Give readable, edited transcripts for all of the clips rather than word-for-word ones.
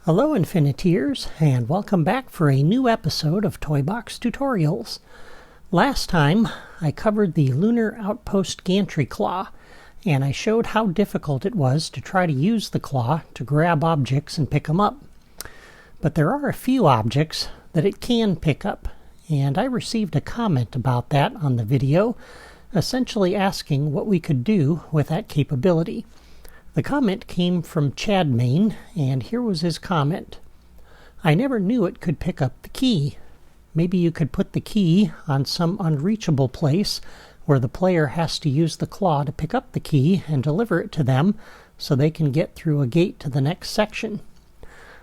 Hello Infiniteers, and welcome back for a new episode of Toy Box Tutorials. Last time I covered the Lunar Outpost Gantry Claw, and I showed how difficult it was to try to use the claw to grab objects and pick them up. But there are a few objects that it can pick up, and I received a comment about that on the video, essentially asking what we could do with that capability. The comment came from Chad Main, and here was his comment. I never knew it could pick up the key. Maybe you could put the key on some unreachable place where the player has to use the claw to pick up the key and deliver it to them so they can get through a gate to the next section.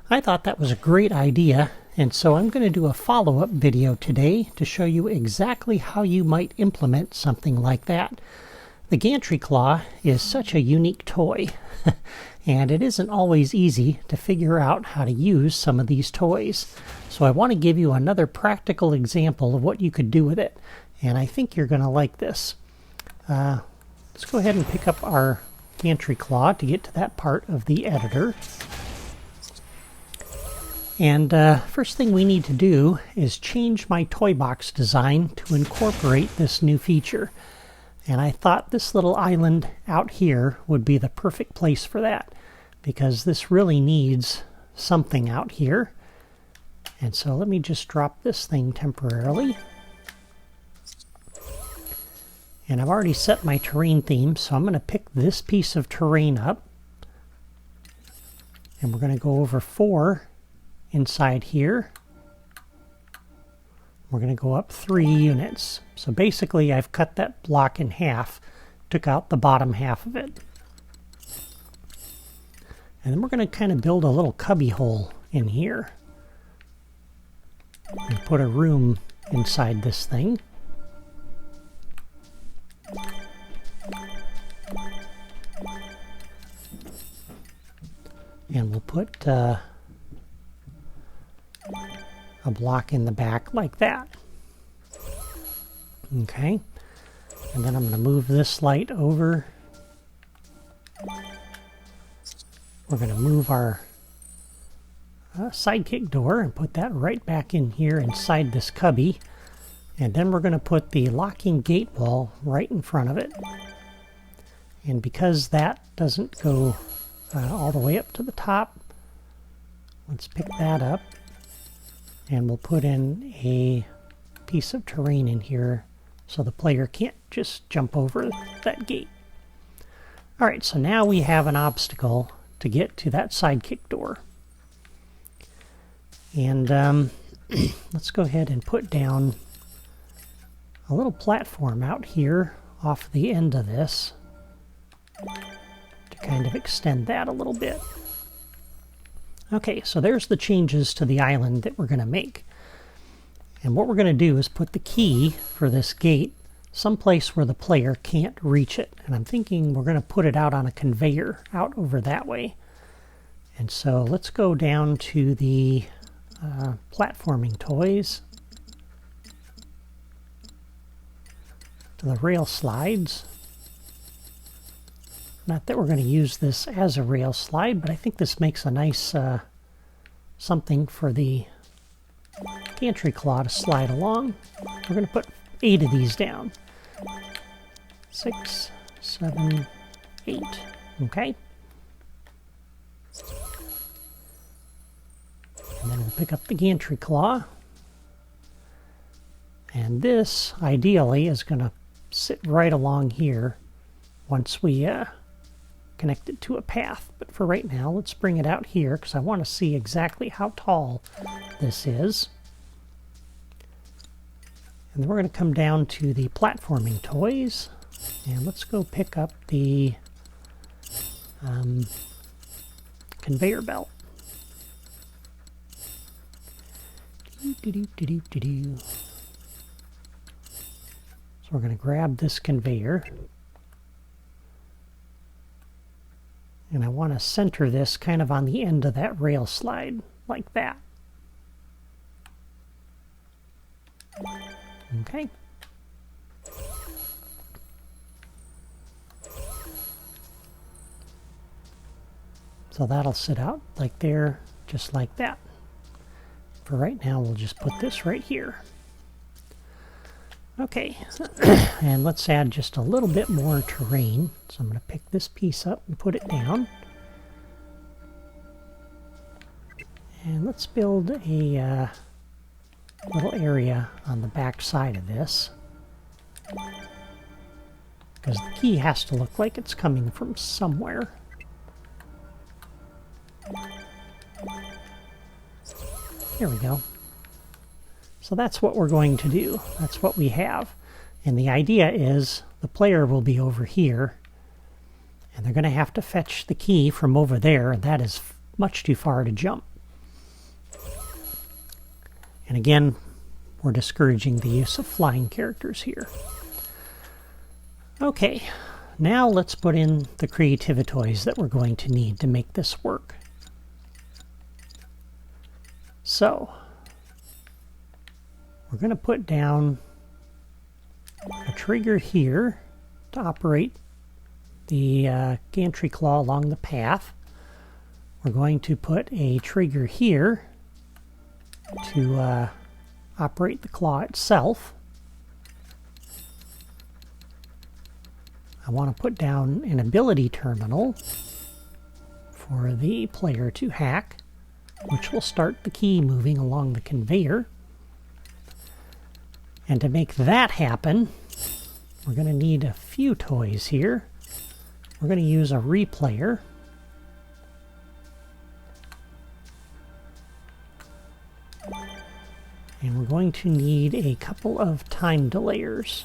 I thought that was a great idea, and so I'm going to do a follow-up video today to show you exactly how you might implement something like that. The Gantry Claw is such a unique toy, and it isn't always easy to figure out how to use some of these toys. So I want to give you another practical example of what you could do with it, and I think you're going to like this. Let's go ahead and pick up our Gantry Claw to get to that part of the editor. And first thing we need to do is change my toy box design to incorporate this new feature. And I thought this little island out here would be the perfect place for that, because this really needs something out here. And so let me just drop this thing temporarily. And I've already set my terrain theme, so I'm going to pick this piece of terrain up. And we're going to go over 4 inside here. We're going to go up 3 units. So basically I've cut that block in half, took out the bottom half of it. And then we're going to kind of build a little cubby hole in here. And put a room inside this thing. And we'll put a block in the back like that. Okay, and then I'm going to move this light over. We're going to move our sidekick door and put that right back in here inside this cubby. And then we're going to put the locking gate wall right in front of it. And because that doesn't go all the way up to the top, let's pick that up. And we'll put in a piece of terrain in here so the player can't just jump over that gate. Alright, so now we have an obstacle to get to that sidekick door. And let's go ahead and put down a little platform out here off the end of this to kind of extend that a little bit. Okay, so there's the changes to the island that we're going to make. And what we're going to do is put the key for this gate someplace where the player can't reach it. And I'm thinking we're going to put it out on a conveyor out over that way. And so let's go down to the platforming toys, to the rail slides. Not that we're going to use this as a rail slide, but I think this makes a nice something for the Gantry Claw to slide along. We're going to put 8 of these down. 6, 7, 8. Okay. And then we'll pick up the Gantry Claw. And this, ideally, is going to sit right along here once we connect it to a path. But for right now, let's bring it out here because I want to see exactly how tall this is. And then we're going to come down to the platforming toys. And let's go pick up the conveyor belt. So we're going to grab this conveyor. And I want to center this kind of on the end of that rail slide, like that. Okay. So that'll sit out like there just like that. For right now, we'll just put this right here. Okay, and let's add just a little bit more terrain. So I'm going to pick this piece up and put it down. And let's build a little area on the back side of this, because the key has to look like it's coming from somewhere. There we go. So that's what we're going to do. That's what we have. And the idea is the player will be over here, and they're going to have to fetch the key from over there, and that is much too far to jump. And again, we're discouraging the use of flying characters here. Okay, now let's put in the creativitoys that we're going to need to make this work. So, we're going to put down a trigger here to operate the gantry claw along the path. We're going to put a trigger here to operate the claw itself. I want to put down an ability terminal for the player to hack, which will start the key moving along the conveyor. And to make that happen, we're going to need a few toys here. We're going to use a replayer. And we're going to need a couple of time delayers.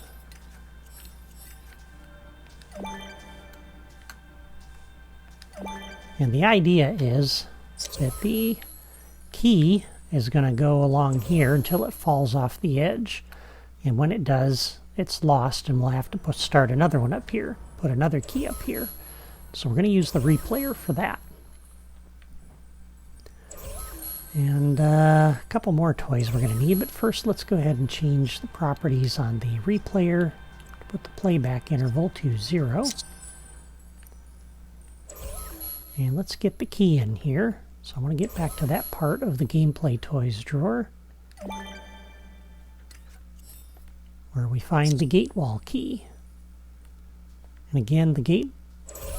And the idea is that the key is going to go along here until it falls off the edge. And when it does, it's lost, and we'll have to start another one up here, put another key up here. So we're going to use the replayer for that. And a couple more toys we're going to need, but first let's go ahead and change the properties on the replayer. Put the playback interval to 0. And let's get the key in here. So I want to get back to that part of the gameplay toys drawer, where we find the gate wall key. And again, the gate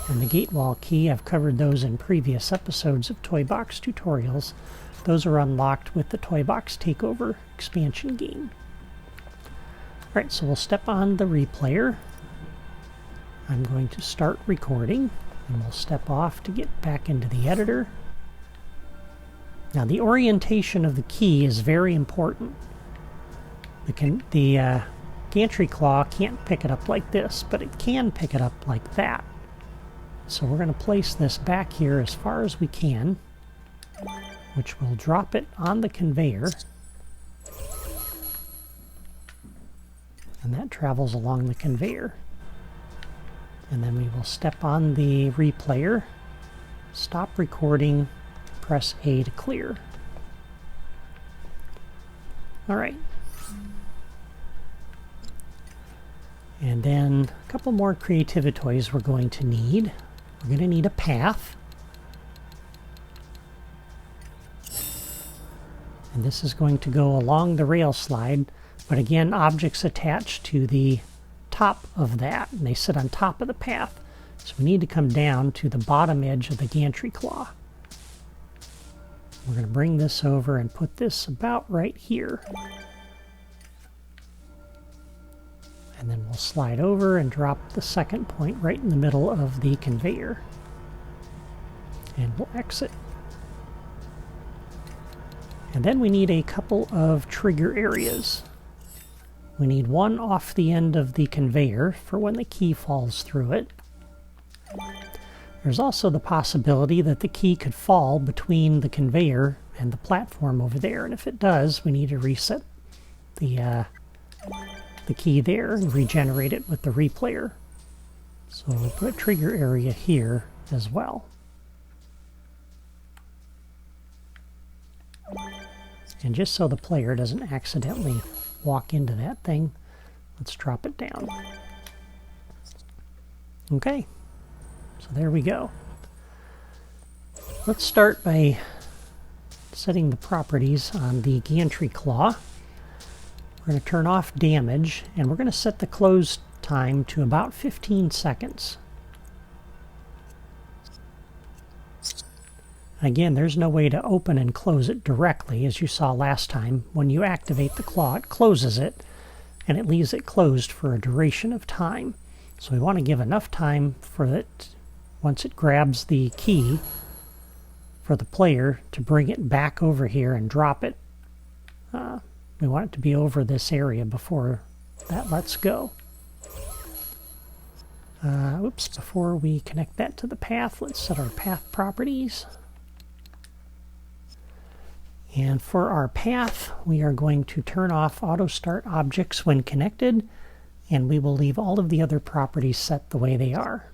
and the gate wall key, I've covered those in previous episodes of Toy Box Tutorials. Those are unlocked with the Toy Box Takeover expansion game. Alright, so we'll step on the replayer. I'm going to start recording, and we'll step off to get back into the editor. Now, the orientation of the key is very important. The gantry claw can't pick it up like this, but it can pick it up like that. So we're going to place this back here as far as we can, which will drop it on the conveyor. And that travels along the conveyor. And then we will step on the replayer, stop recording, press A to clear. Alright. And then a couple more creativitoys we're going to need. We're going to need a path. And this is going to go along the rail slide, but again, objects attached to the top of that, and they sit on top of the path. So we need to come down to the bottom edge of the gantry claw. We're going to bring this over and put this about right here. And then we'll slide over and drop the second point right in the middle of the conveyor. And we'll exit. And then we need a couple of trigger areas. We need one off the end of the conveyor for when the key falls through it. There's also the possibility that the key could fall between the conveyor and the platform over there, and if it does, we need to reset the key there and regenerate it with the replayer. So we'll put a trigger area here as well. And just so the player doesn't accidentally walk into that thing, let's drop it down. Okay, so there we go. Let's start by setting the properties on the Gantry Claw. We're going to turn off damage, and we're going to set the close time to about 15 seconds. Again, there's no way to open and close it directly, as you saw last time. When you activate the claw, it closes it, and it leaves it closed for a duration of time. So we want to give enough time for it, once it grabs the key, for the player to bring it back over here and drop it. We want it to be over this area before that lets go. Before we connect that to the path, let's set our path properties. And for our path, we are going to turn off auto start objects when connected, and we will leave all of the other properties set the way they are.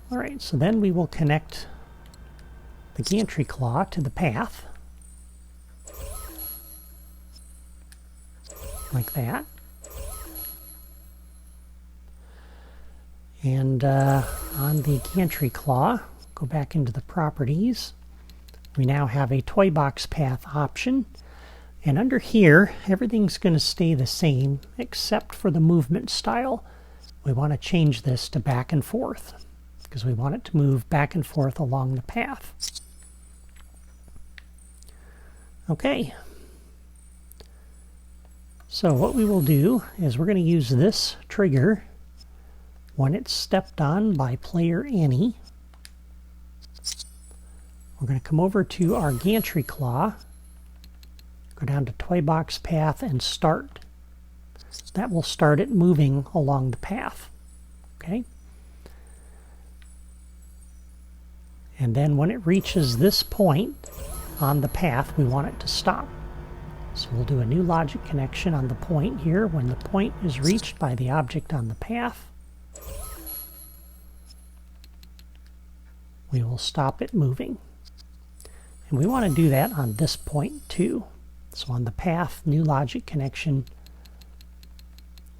Alright, so then we will connect the Gantry Claw to the path, like that. And on the Gantry Claw, go back into the properties. We now have a toy box path option, and under here everything's going to stay the same except for the movement style. We want to change this to back and forth because we want it to move back and forth along the path. Okay, so what we will do is we're going to use this trigger when it's stepped on by player Annie. We're going to come over to our Gantry Claw, go down to Toy Box Path and Start. That will start it moving along the path. Okay? And then when it reaches this point on the path, we want it to stop. So we'll do a new logic connection on the point here. When the point is reached by the object on the path, we will stop it moving. And we want to do that on this point too. So on the path, new logic connection.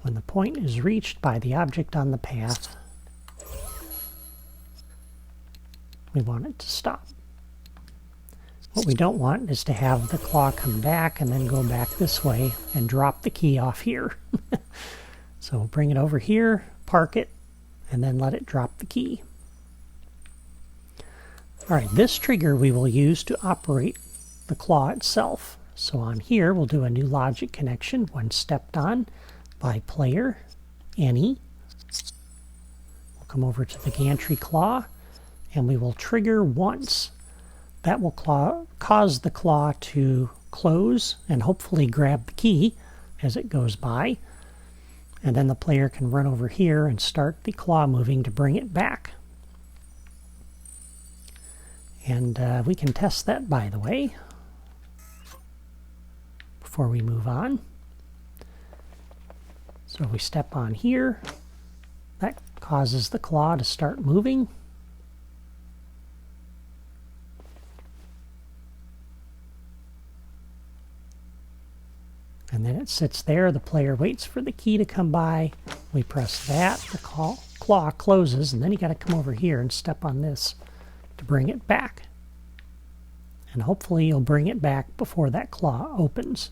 When the point is reached by the object on the path, we want it to stop. What we don't want is to have the claw come back and then go back this way and drop the key off here. So we'll bring it over here, park it, and then let it drop the key. Alright, this trigger we will use to operate the claw itself. So on here we'll do a new logic connection when stepped on by player Annie. We'll come over to the Gantry Claw and we will trigger once. That will cause the claw to close and hopefully grab the key as it goes by. And then the player can run over here and start the claw moving to bring it back. And we can test that, by the way, before we move on. So we step on here. That causes the claw to start moving. And then it sits there. The player waits for the key to come by. We press that. The claw closes, and then you got to come over here and step on this to bring it back. And hopefully you'll bring it back before that claw opens.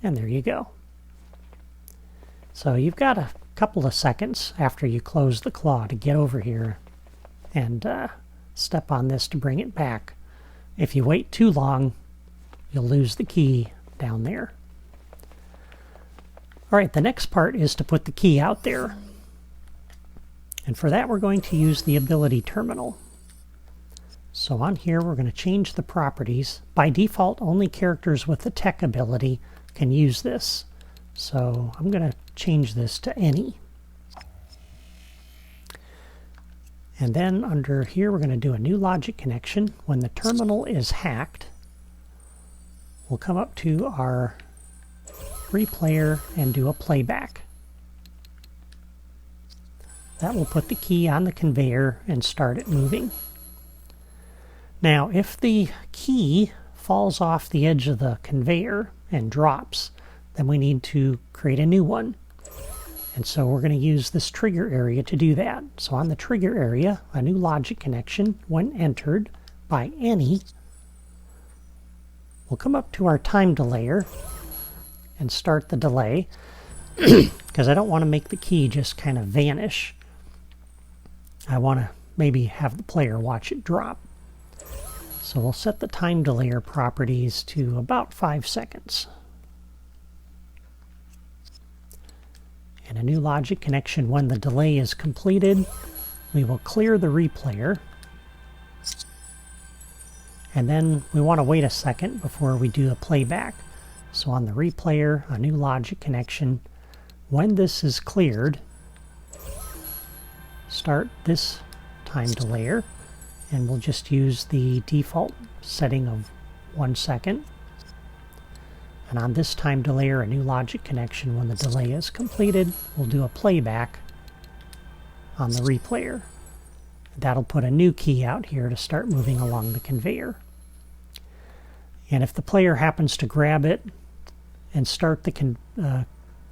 And there you go. So you've got a couple of seconds after you close the claw to get over here and step on this to bring it back. If you wait too long, you'll lose the key down there. Alright, the next part is to put the key out there. And for that we're going to use the ability terminal. So on here we're going to change the properties. By default, only characters with the tech ability can use this. So I'm going to change this to any. And then under here we're going to do a new logic connection. When the terminal is hacked, we'll come up to our replayer and do a playback. That will put the key on the conveyor and start it moving. Now, if the key falls off the edge of the conveyor and drops, then we need to create a new one. And so we're going to use this trigger area to do that. So on the trigger area, a new logic connection, when entered by any, we'll come up to our time delayer and start the delay, because I don't want to make the key just kind of vanish. I want to maybe have the player watch it drop. So we'll set the time delayer properties to about 5 seconds. And a new logic connection, when the delay is completed, we will clear the replayer. And then we want to wait a second before we do a playback. So on the replayer, a new logic connection, when this is cleared, start this time delayer, and we'll just use the default setting of 1 second. And on this time delayer, a new logic connection, when the delay is completed, we'll do a playback on the replayer. That'll put a new key out here to start moving along the conveyor. And if the player happens to grab it and start the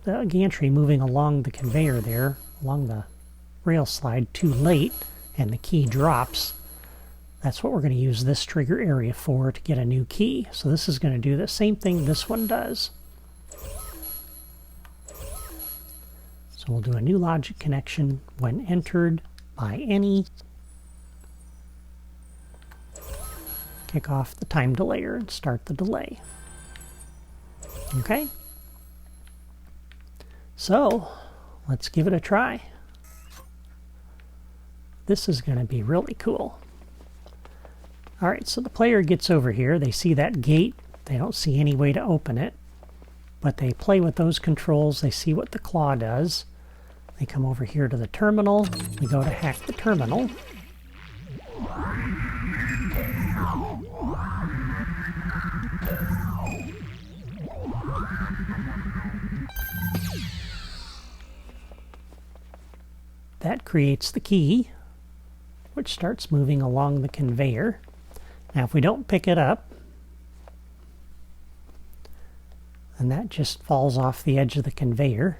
gantry moving along the conveyor there, along the rail slide too late, and the key drops, that's what we're going to use this trigger area for, to get a new key. So this is going to do the same thing this one does. So we'll do a new logic connection, when entered by any, kick off the time delayer and start the delay. Okay? So let's give it a try. This is going to be really cool. Alright, so the player gets over here. They see that gate. They don't see any way to open it. But they play with those controls. They see what the claw does. They come over here to the terminal. We go to hack the terminal. That creates the key, which starts moving along the conveyor. Now if we don't pick it up, and that just falls off the edge of the conveyor.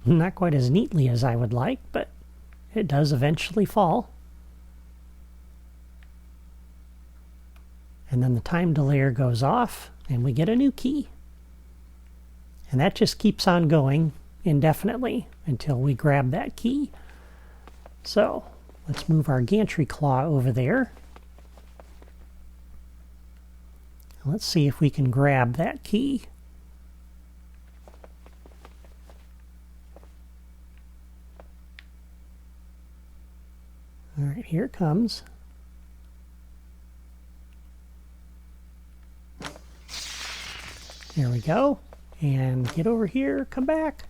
Not quite as neatly as I would like, but it does eventually fall. And then the time delayer goes off, and we get a new key. And that just keeps on going indefinitely until we grab that key. So let's move our gantry claw over there. Let's see if we can grab that key. All right, here it comes. There we go. And get over here, come back.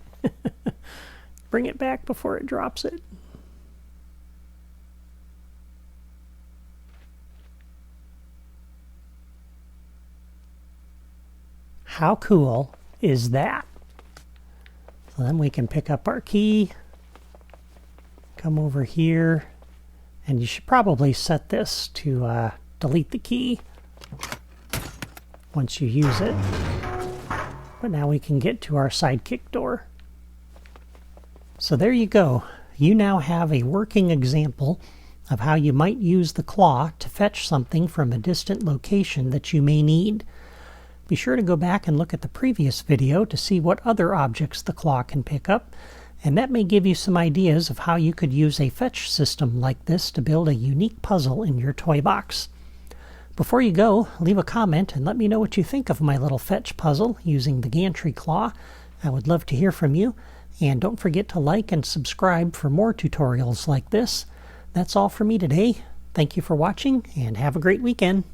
Bring it back before it drops it. How cool is that? So then we can pick up our key, come over here, and you should probably set this to delete the key once you use it. But now we can get to our sidekick door. So there you go. You now have a working example of how you might use the claw to fetch something from a distant location that you may need. Be sure to go back and look at the previous video to see what other objects the claw can pick up, and that may give you some ideas of how you could use a fetch system like this to build a unique puzzle in your toy box. Before you go, leave a comment and let me know what you think of my little fetch puzzle using the gantry claw. I would love to hear from you, and don't forget to like and subscribe for more tutorials like this. That's all for me today. Thank you for watching, and have a great weekend.